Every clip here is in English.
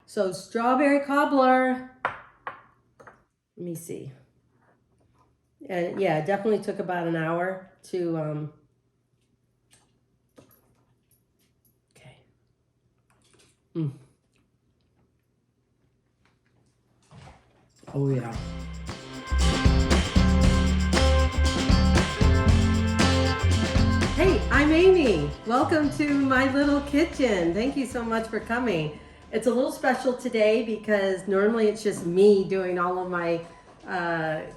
So strawberry cobbler. Let me see. And yeah, it definitely took about an hour to, okay. Oh yeah. Hey, I'm Amy. Welcome to my little kitchen. Thank you so much for coming. It's a little special today because normally it's just me doing all of my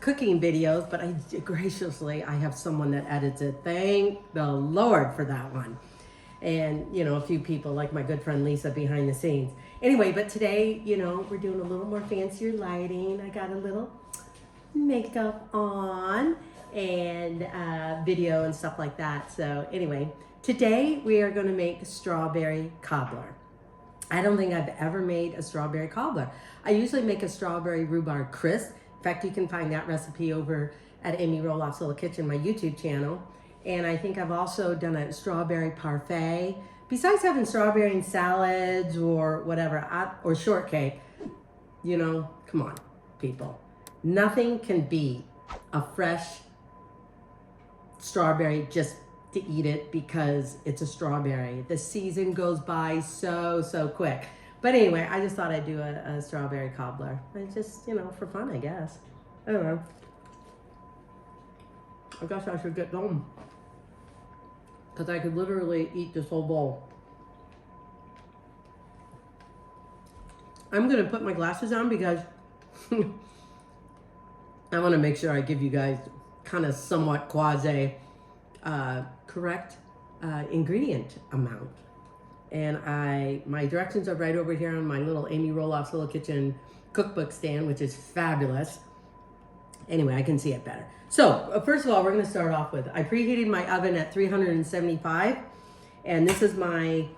cooking videos, but I have someone that edits it. Thank the Lord for that one. And, you know, a few people like my good friend Lisa behind the scenes. Anyway, but today, you know, we're doing a little more fancier lighting. I got a little makeup on and video and stuff like that. So anyway, today we are going to make strawberry cobbler. I don't think I've ever made a strawberry cobbler. I usually make a strawberry rhubarb crisp. In fact, you can find that recipe over at Amy Roloff's Little Kitchen, my YouTube channel. And I think I've also done a strawberry parfait. Besides having strawberry in salads or whatever, or shortcake, you know, come on, people. Nothing can beat a fresh strawberry just to eat it because it's a strawberry. The season goes by so quick. But anyway, I just thought I'd do a strawberry cobbler. It's just, you know, for fun, I guess. I don't know. I guess I should get going, because I could literally eat this whole bowl. I'm gonna put my glasses on because I want to make sure I give you guys kind of somewhat quasi correct ingredient amount. And my directions are right over here on my little Amy Roloff's Little Kitchen cookbook stand, which is fabulous. Anyway, I can see it better. So first of all, we're going to start off with, I preheated my oven at 375, and this is I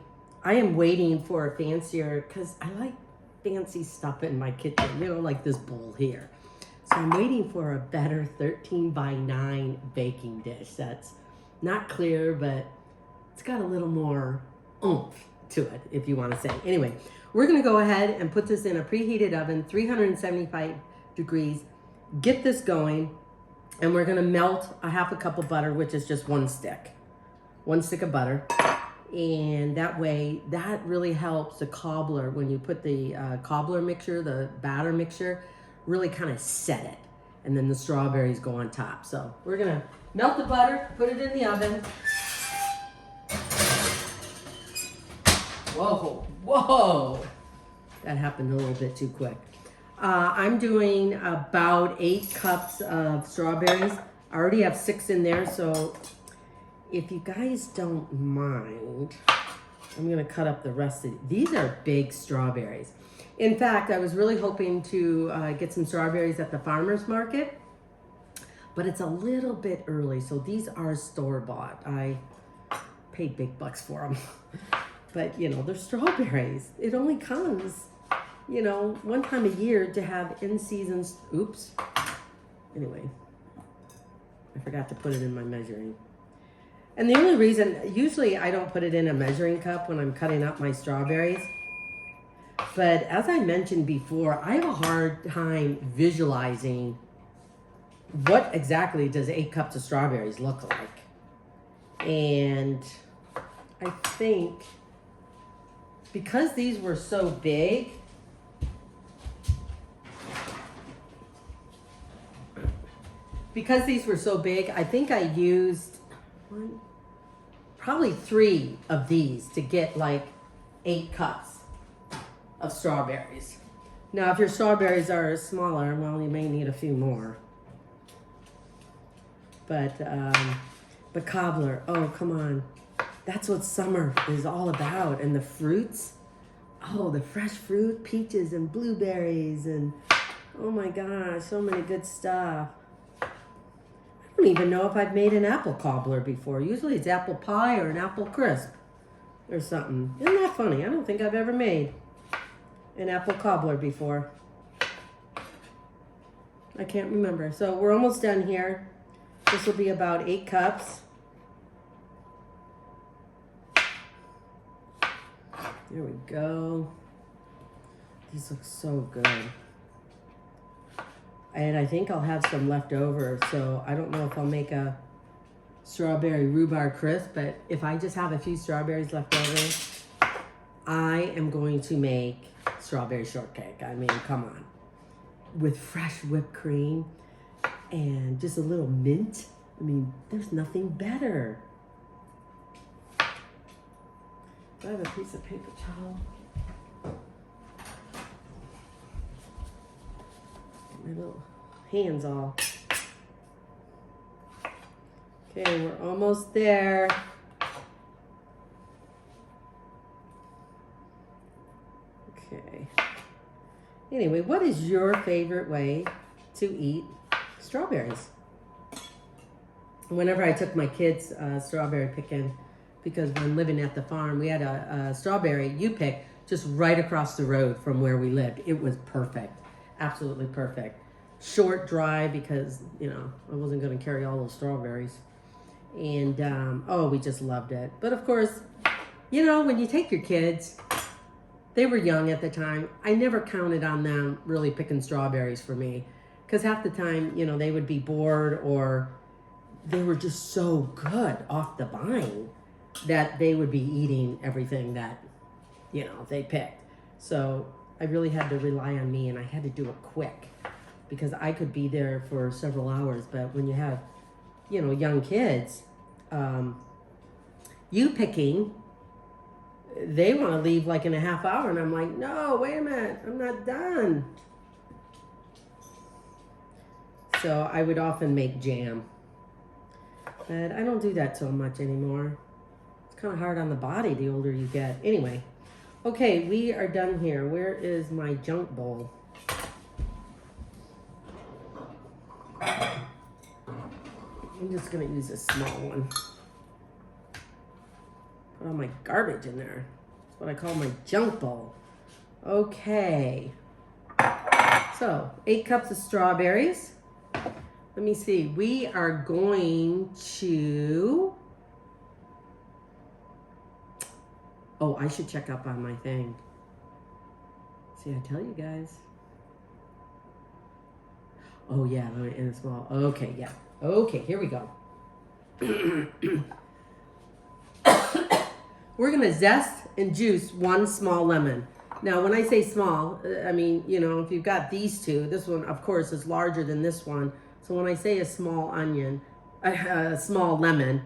am waiting for a fancier, because I like fancy stuff in my kitchen, you know, like this bowl here. So I'm waiting for a better 13x9 baking dish that's not clear, but it's got a little more oomph to it, if you want to say. Anyway, we're going to go ahead and put this in a preheated oven, 375 degrees, get this going, and we're going to melt a half a cup of butter, which is just one stick of butter. And that way, that really helps the cobbler, when you put the cobbler mixture, the batter mixture, really kind of set it. And then the strawberries go on top. So we're going to melt the butter, put it in the oven. Whoa. That happened a little bit too quick. I'm doing about 8 cups of strawberries. I already have 6 in there, so if you guys don't mind, I'm gonna cut up the rest of these. These are big strawberries. In fact, I was really hoping to get some strawberries at the farmer's market, but it's a little bit early, so these are store-bought. I paid big bucks for them. But, you know, they're strawberries. It only comes, you know, one time a year to have in-season, oops. Anyway, I forgot to put it in my measuring. And the only reason, usually I don't put it in a measuring cup when I'm cutting up my strawberries. But as I mentioned before, I have a hard time visualizing what exactly does 8 cups of strawberries look like. And I think because these were so big, I think I used probably 3 of these to get like 8 cups of strawberries. Now, if your strawberries are smaller, well, you may need a few more. But cobbler, oh, come on. That's what summer is all about. And the fruits, oh, the fresh fruit, peaches and blueberries, and oh my gosh, so many good stuff. I don't even know if I've made an apple cobbler before. Usually it's apple pie or an apple crisp or something. Isn't that funny? I don't think I've ever made an apple cobbler before. I can't remember. So we're almost done here. This will be about 8 cups. There we go. these look so good. And I think I'll have some left over, so I don't know if I'll make a strawberry rhubarb crisp, but if I just have a few strawberries left over, I am going to make strawberry shortcake. I mean, come on. With fresh whipped cream and just a little mint. I mean, there's nothing better. Do I have a piece of paper towel? Get my little hands all. Okay, we're almost there. Okay. Anyway, what is your favorite way to eat strawberries? Whenever I took my kids strawberry picking, because when living at the farm, we had a strawberry U-pick just right across the road from where we lived. It was perfect, absolutely perfect. Short, dry, because, you know, I wasn't going to carry all those strawberries. And, oh, we just loved it. But of course, you know, when you take your kids, they were young at the time. I never counted on them really picking strawberries for me. Because half the time, you know, they would be bored or they were just so good off the vine that they would be eating everything that, you know, they picked. So I really had to rely on me, and I had to do it quick because I could be there for several hours. But when you have, you know, young kids, you picking, they want to leave like in a half hour, and I'm like, no, wait a minute, I'm not done. So I would often make jam, but I don't do that so much anymore. It's kind of hard on the body the older you get. Anyway, okay, we are done here. Where is my junk bowl? I'm just gonna use a small one. Put all my garbage in there. That's what I call my junk bowl. Okay. So, 8 cups of strawberries. Let me see. We are going to... Oh, I should check up on my thing. See, I tell you guys. Oh, yeah, in a small... Okay, yeah. Okay, here we go. We're going to zest and juice 1 small lemon. Now, when I say small, I mean, you know, if you've got these two, this one, of course, is larger than this one. So when I say a small onion, a small lemon,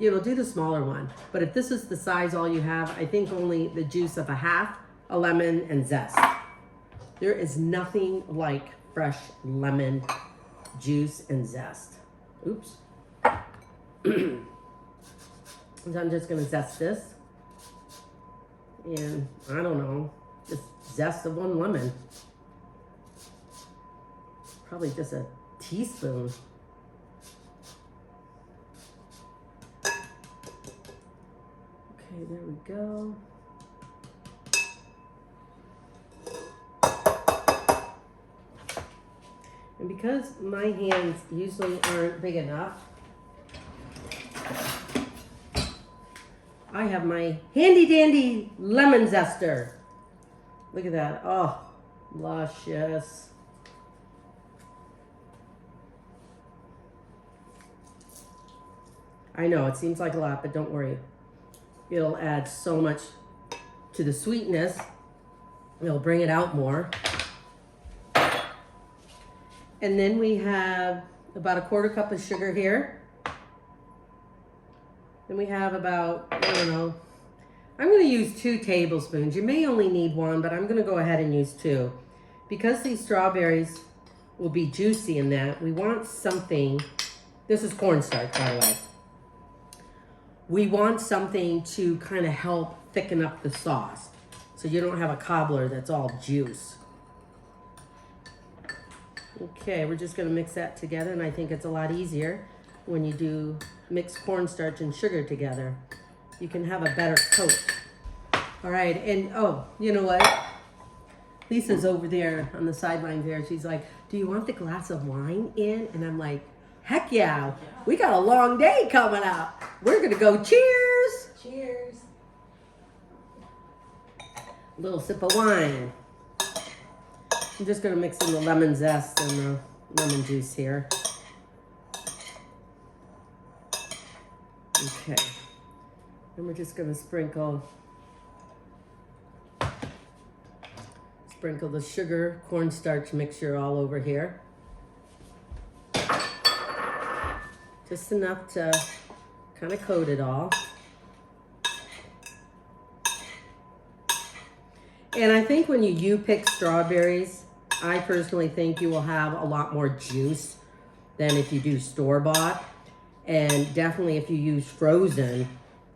you know, do the smaller one. But if this is the size all you have, I think only the juice of a half, a lemon, and zest. There is nothing like fresh lemon juice and zest. Oops. So I'm just going to zest this. And I don't know, just zest of 1 lemon. Probably just a teaspoon. Okay, there we go. And because my hands usually aren't big enough, I have my handy dandy lemon zester. Look at that. Oh, luscious. I know it seems like a lot, but don't worry. It'll add so much to the sweetness. It'll bring it out more. And then we have about a 1/4 cup of sugar here. Then we have about, I don't know, I'm going to use 2 tablespoons. You may only need 1, but I'm going to go ahead and use 2. Because these strawberries will be juicy in that, we want something, this is cornstarch, by the way. We want something to kind of help thicken up the sauce, so you don't have a cobbler that's all juice. Okay, we're just going to mix that together, and I think it's a lot easier when you do mix cornstarch and sugar together. You can have a better coat. All right, and oh, you know what? Lisa's over there on the sidelines there. She's like, do you want the glass of wine in? And I'm like, heck yeah, we got a long day coming up. We're going to go cheers. Cheers. little sip of wine. I'm just gonna mix in the lemon zest and the lemon juice here. Okay, and we're just gonna sprinkle the sugar cornstarch mixture all over here. Just enough to kind of coat it all. And I think when you pick strawberries, I personally think you will have a lot more juice than if you do store-bought. And definitely if you use frozen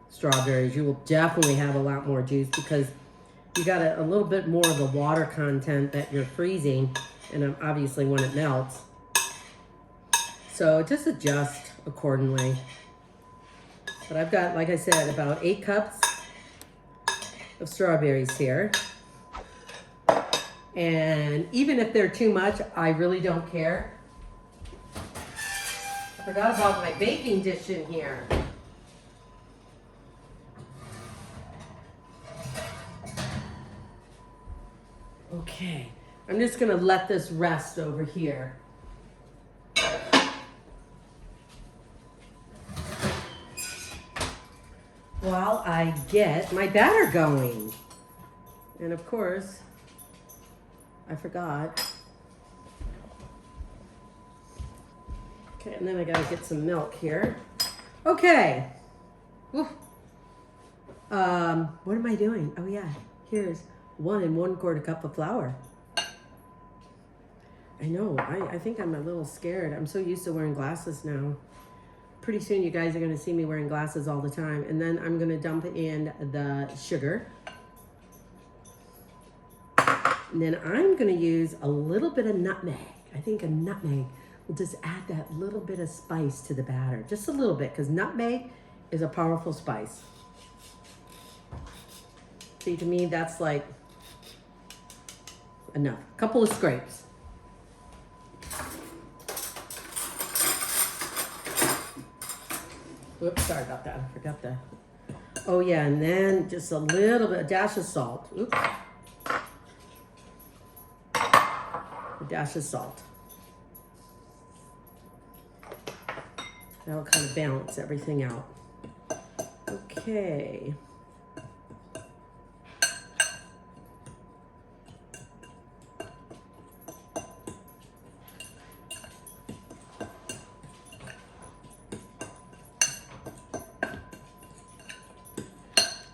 strawberries, you will definitely have a lot more juice because you got a little bit more of the water content that you're freezing, and obviously when it melts. So just adjust accordingly. But I've got, like I said, about 8 cups of strawberries here. And even if they're too much, I really don't care. I forgot about my baking dish in here. Okay, I'm just gonna let this rest over here. While I get my batter going. And of course, I forgot. Okay, and then I gotta get some milk here. Okay. What am I doing? Oh yeah, here's 1 1/4 cup of flour. I know, I think I'm a little scared. I'm so used to wearing glasses now. Pretty soon you guys are gonna see me wearing glasses all the time. And then I'm gonna dump in the sugar. And then I'm gonna use a little bit of nutmeg. I think a nutmeg will just add that little bit of spice to the batter. Just a little bit, because nutmeg is a powerful spice. See, to me, that's like enough. A couple of scrapes. Oops, sorry about that. I forgot that. Oh yeah, and then just a little bit, a dash of salt. Oops. A dash of salt. That'll kind of balance everything out. Okay.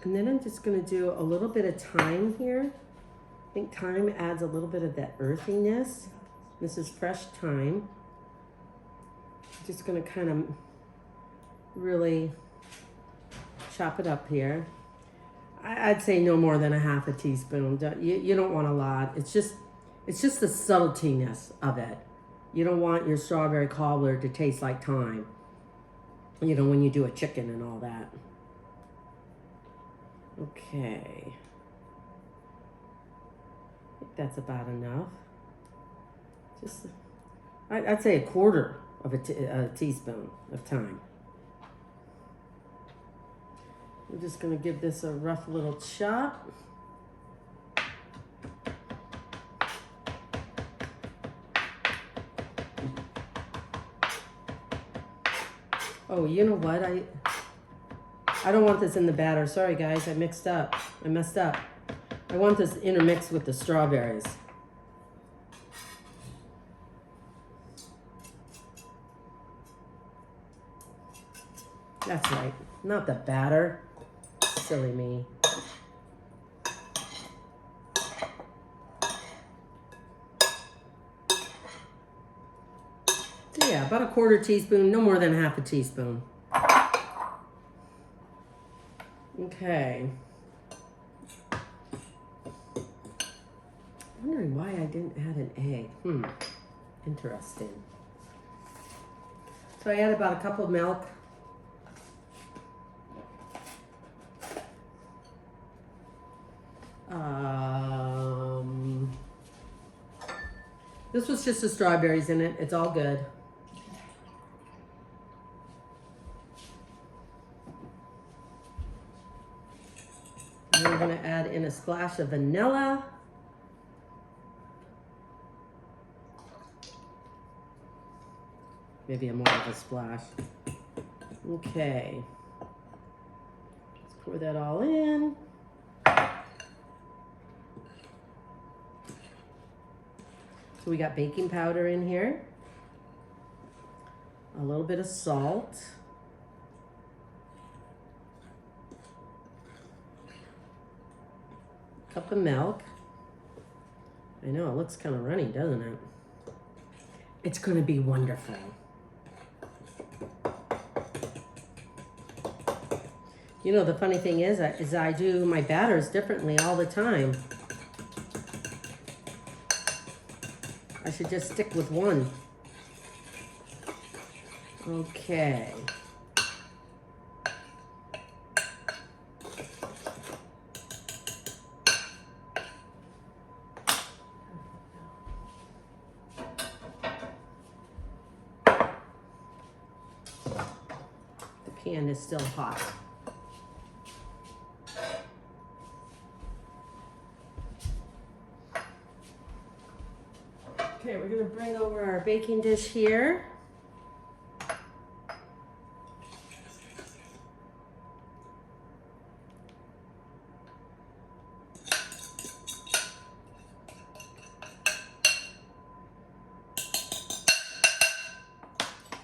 And then I'm just going to do a little bit of thyme here. I think thyme adds a little bit of that earthiness. This is fresh thyme. Just going to kind of really chop it up here. I'd say no more than a ½ teaspoon. You don't want a lot. It's just the subtletiness of it. You don't want your strawberry cobbler to taste like thyme. You know, when you do a chicken and all that. Okay. I think that's about enough. Just, I'd say a quarter of a teaspoon of thyme. I'm just going to give this a rough little chop. Oh, you know what? I don't want this in the batter. Sorry, guys. I messed up. I want this intermixed with the strawberries. That's right. Not the batter. Silly me. So yeah, about a quarter teaspoon, no more than ½ teaspoon. Okay. I'm wondering why I didn't add an egg. Interesting. So I add about a cup of milk. This was just the strawberries in it. It's all good. And we're going to add in a splash of vanilla. Maybe more of a splash. Okay. Let's pour that all in. So we got baking powder in here. A little bit of salt. Cup of milk. I know, it looks kind of runny, doesn't it? It's going to be wonderful. You know, the funny thing is I do my batters differently all the time. I should just stick with one. Okay. The pan is still hot. Okay, we're going to bring over our baking dish here.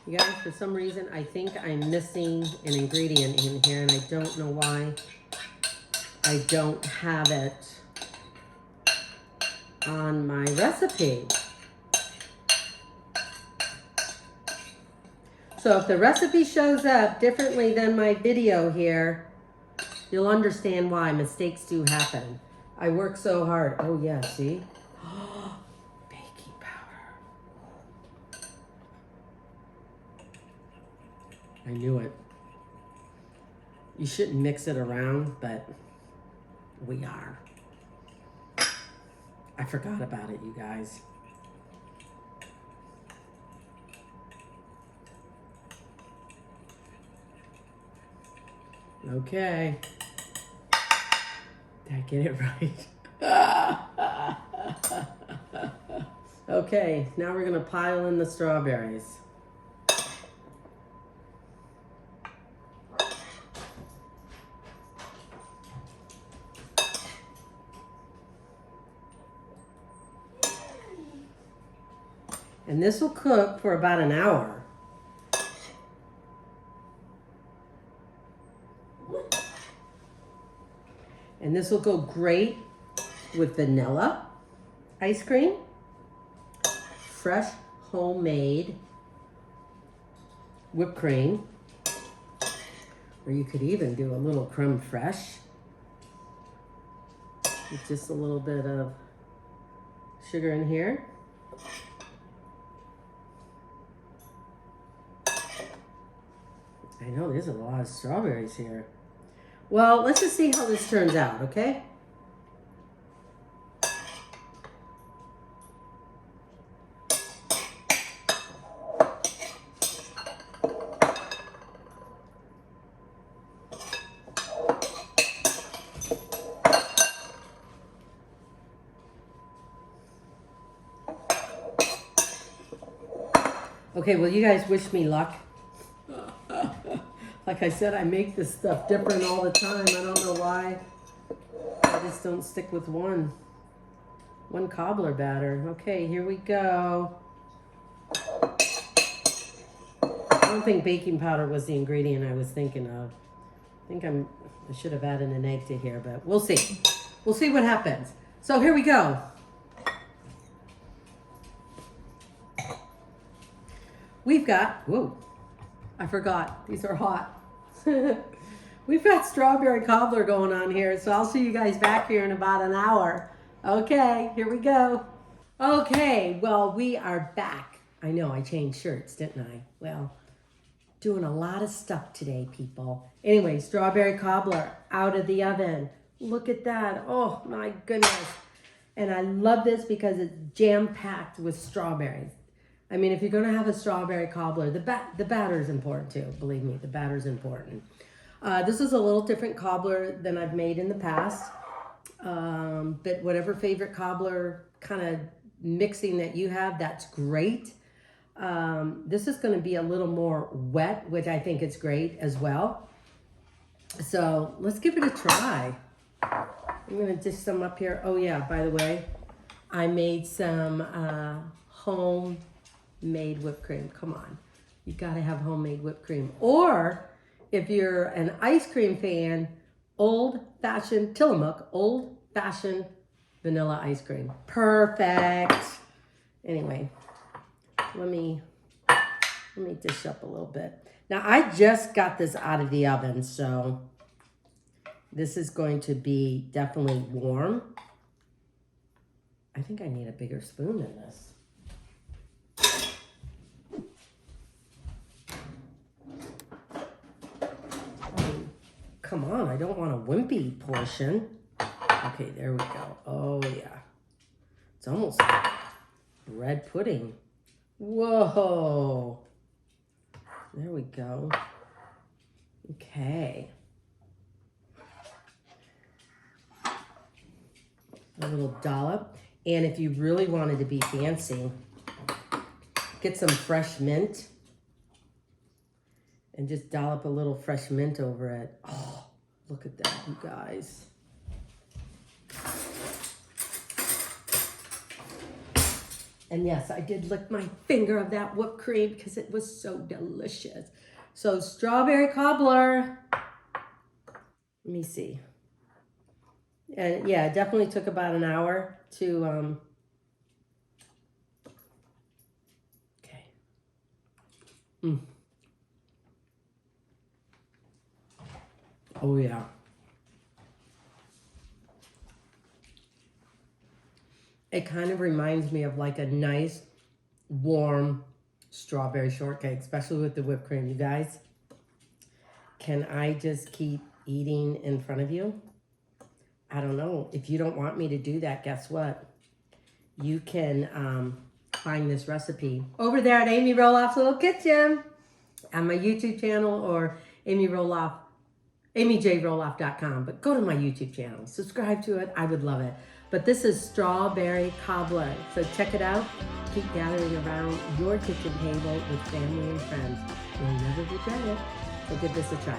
You guys, for some reason, I think I'm missing an ingredient in here, and I don't know why I don't have it on my recipe. So if the recipe shows up differently than my video here, you'll understand why. Mistakes do happen. I work so hard. Oh yeah, see? Baking powder. I knew it. You shouldn't mix it around, but we are. I forgot about it, you guys. Okay. Did I get it right? Okay, now we're gonna pile in the strawberries. And this will cook for about an hour. And this will go great with vanilla ice cream, fresh homemade whipped cream, or you could even do a little creme fraiche with just a little bit of sugar in here. I know there's a lot of strawberries here. Well, let's just see how this turns out, okay? Okay, well, you guys wish me luck. Like I said, I make this stuff different all the time. I don't know why. I just don't stick with one cobbler batter. Okay, here we go. I don't think baking powder was the ingredient I was thinking of. I think I should have added an egg to here, but we'll see. We'll see what happens. So here we go. We've got, whoa, I forgot. These are hot. We've got strawberry cobbler going on here, so I'll see you guys back here in about an hour. Okay, here we go. Okay, well, we are back. I know, I changed shirts, didn't I? Well, doing a lot of stuff today, people. Anyway, strawberry cobbler out of the oven. Look at that. Oh, my goodness. And I love this because it's jam-packed with strawberries. I mean, if you're going to have a strawberry cobbler, the batter is important too. Believe me, the batter is important. This is a little different cobbler than I've made in the past. But whatever favorite cobbler kind of mixing that you have, that's great. This is going to be a little more wet, which I think is great as well. So let's give it a try. I'm going to dish some up here. Oh yeah, by the way, I made some homemade whipped cream. Come on. You got to have homemade whipped cream. Or if you're an ice cream fan, old-fashioned Tillamook, old-fashioned vanilla ice cream. Perfect. Anyway, let me dish up a little bit. Now, I just got this out of the oven, so this is going to be definitely warm. I think I need a bigger spoon than this. Come on, I don't want a wimpy portion. Okay, there we go. Oh, yeah. It's almost like bread pudding. Whoa. There we go. Okay. A little dollop. And if you really wanted to be fancy, get some fresh mint and just dollop a little fresh mint over it. Oh, look at that, you guys. And yes, I did lick my finger of that whipped cream because it was so delicious. So strawberry cobbler. Let me see. And yeah, it definitely took about an hour to, okay. Oh yeah. It kind of reminds me of like a nice, warm strawberry shortcake, especially with the whipped cream. You guys, can I just keep eating in front of you? I don't know. If you don't want me to do that, guess what? You can find this recipe over there at Amy Roloff's Little Kitchen on my YouTube channel or AmyJRoloff.com. But go to my YouTube channel, subscribe to it. I would love it. But this is strawberry cobbler. So check it out. Keep gathering around your kitchen table with family and friends. You'll never regret it. So give this a try.